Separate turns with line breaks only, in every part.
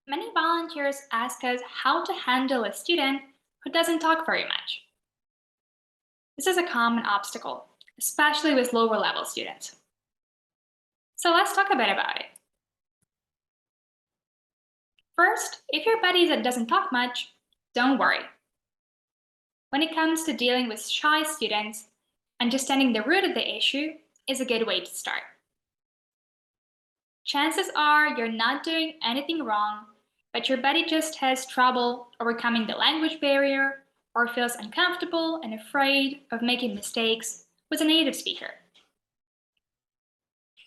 Many volunteers ask us how to handle a student who doesn't talk very much. This is a common obstacle, especially with lower level students. So let's talk a bit about it. First, if your buddy doesn't talk much, don't worry. When it comes to dealing with shy students, understanding the root of the issue is a good way to start. Chances are you're not doing anything wrong, but your buddy just has trouble overcoming the language barrier or feels uncomfortable and afraid of making mistakes with a native speaker.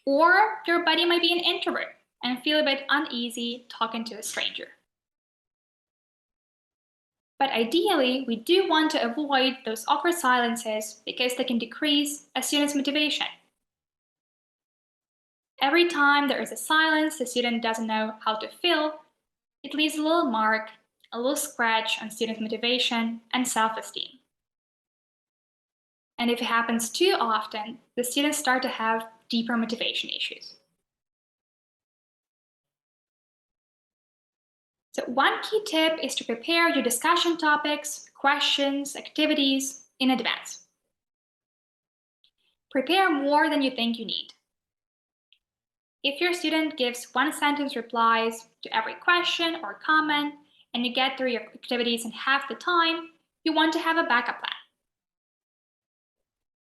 Or your buddy might be an introvert and feel a bit uneasy talking to a stranger. But ideally, we do want to avoid those awkward silences because they can decrease a student's motivation. Every time there is a silence the student doesn't know how to fill, it leaves a little mark, a little scratch on students' motivation and self-esteem. And if it happens too often, the students start to have deeper motivation issues. So one key tip is to prepare your discussion topics, questions, activities in advance. Prepare more than you think you need. If your student gives one-sentence replies to every question or comment, and you get through your activities in half the time, you want to have a backup plan.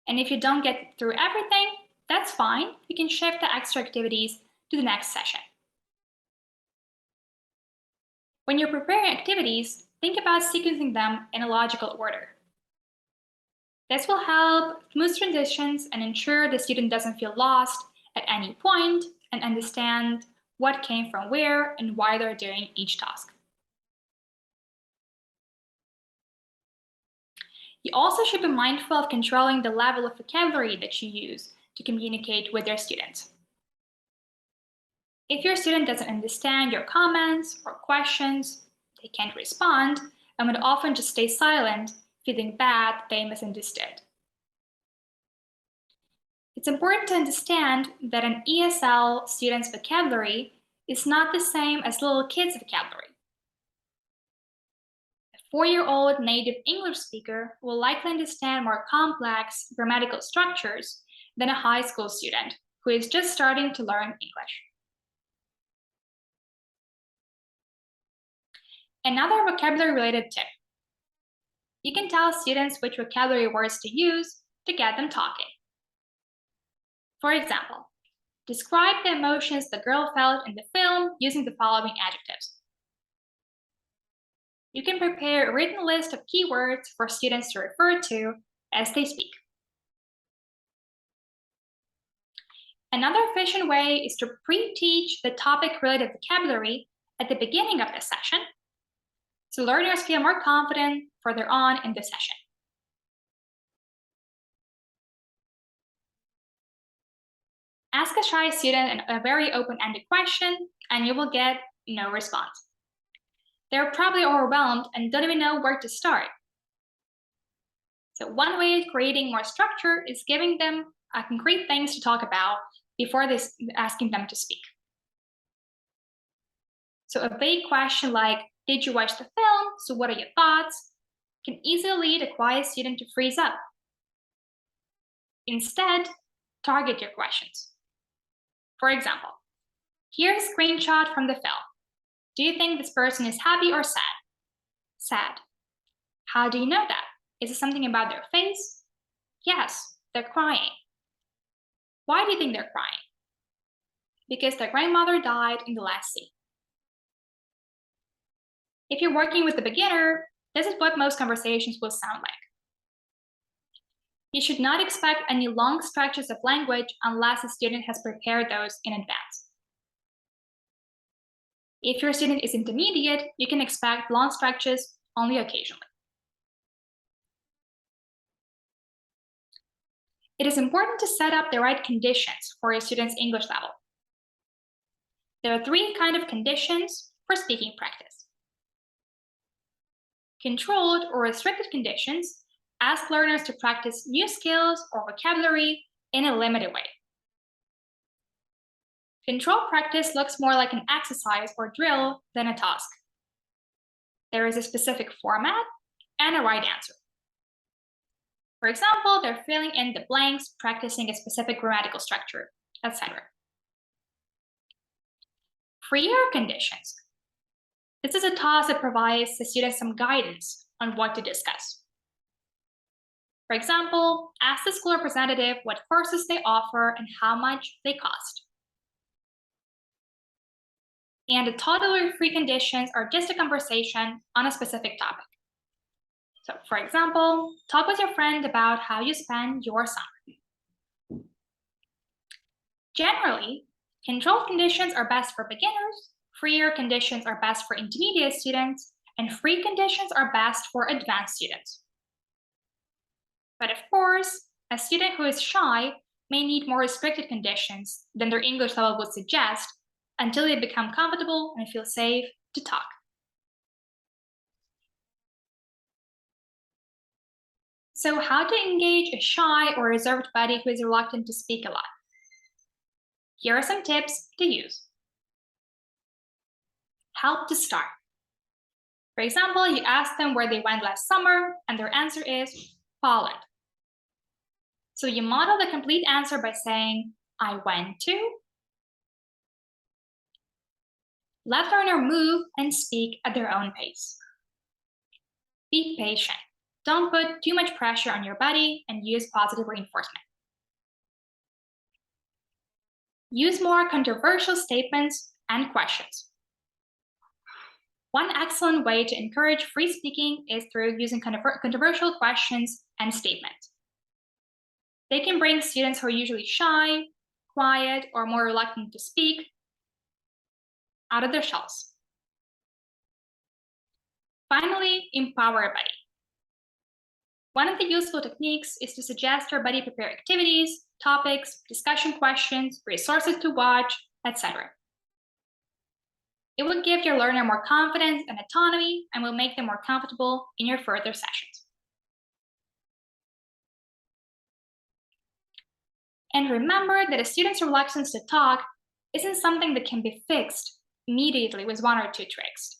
And if you don't get through everything, that's fine. You can shift the extra activities to the next session. When you're preparing activities, think about sequencing them in a logical order. This will help smooth transitions and ensure the student doesn't feel lost at any point and understand what came from where and why they're doing each task. You also should be mindful of controlling the level of vocabulary that you use to communicate with your students. If your student doesn't understand your comments or questions, they can't respond and would often just stay silent, feeling bad they misunderstood. It's important to understand that an ESL student's vocabulary is not the same as little kids' vocabulary. A 4-year-old native English speaker will likely understand more complex grammatical structures than a high school student who is just starting to learn English. Another vocabulary-related tip. You can tell students which vocabulary words to use to get them talking. For example, describe the emotions the girl felt in the film using the following adjectives. You can prepare a written list of keywords for students to refer to as they speak. Another efficient way is to pre-teach the topic-related vocabulary at the beginning of the session, so learners feel more confident further on in the session. Ask a shy student a very open-ended question, and you will get no response. They're probably overwhelmed and don't even know where to start. So one way of creating more structure is giving them concrete things to talk about before asking them to speak. So a vague question like, did you watch the film? So what are your thoughts? Can easily lead a quiet student to freeze up. Instead, target your questions. For example, here's a screenshot from the film. Do you think this person is happy or sad? Sad. How do you know that? Is it something about their face? Yes, they're crying. Why do you think they're crying? Because their grandmother died in the last scene. If you're working with a beginner, this is what most conversations will sound like. You should not expect any long stretches of language unless a student has prepared those in advance. If your student is intermediate, you can expect long stretches only occasionally. It is important to set up the right conditions for your student's English level. There are 3 kinds of conditions for speaking practice. Controlled or restricted conditions ask learners to practice new skills or vocabulary in a limited way. Control practice looks more like an exercise or drill than a task. There is a specific format and a right answer. For example, they're filling in the blanks, practicing a specific grammatical structure, etc. Freer conditions. This is a task that provides the students some guidance on what to discuss. For example, ask the school representative what courses they offer and how much they cost. And the totally free conditions are just a conversation on a specific topic. So, for example, talk with your friend about how you spend your summer. Generally, controlled conditions are best for beginners, freer conditions are best for intermediate students, and free conditions are best for advanced students. But of course, a student who is shy may need more restricted conditions than their English level would suggest until they become comfortable and feel safe to talk. So, how to engage a shy or reserved buddy who is reluctant to speak a lot? Here are some tips to use. Help to start. For example, you ask them where they went last summer, and their answer is Poland. So you model the complete answer by saying, I went to. Let the learner move and speak at their own pace. Be patient. Don't put too much pressure on your buddy and use positive reinforcement. Use more controversial statements and questions. One excellent way to encourage free speaking is through using controversial questions and statements. They can bring students who are usually shy, quiet, or more reluctant to speak out of their shells. Finally, empower a buddy. One of the useful techniques is to suggest your buddy prepare activities, topics, discussion questions, resources to watch, etc. It will give your learner more confidence and autonomy and will make them more comfortable in your further sessions. And remember that a student's reluctance to talk isn't something that can be fixed immediately with one or two tricks.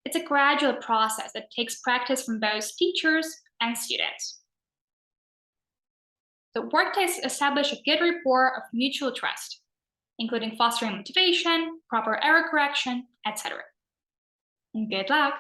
It's a gradual process that takes practice from both teachers and students. So work to establish a good rapport of mutual trust, including fostering motivation, proper error correction, etc. And good luck!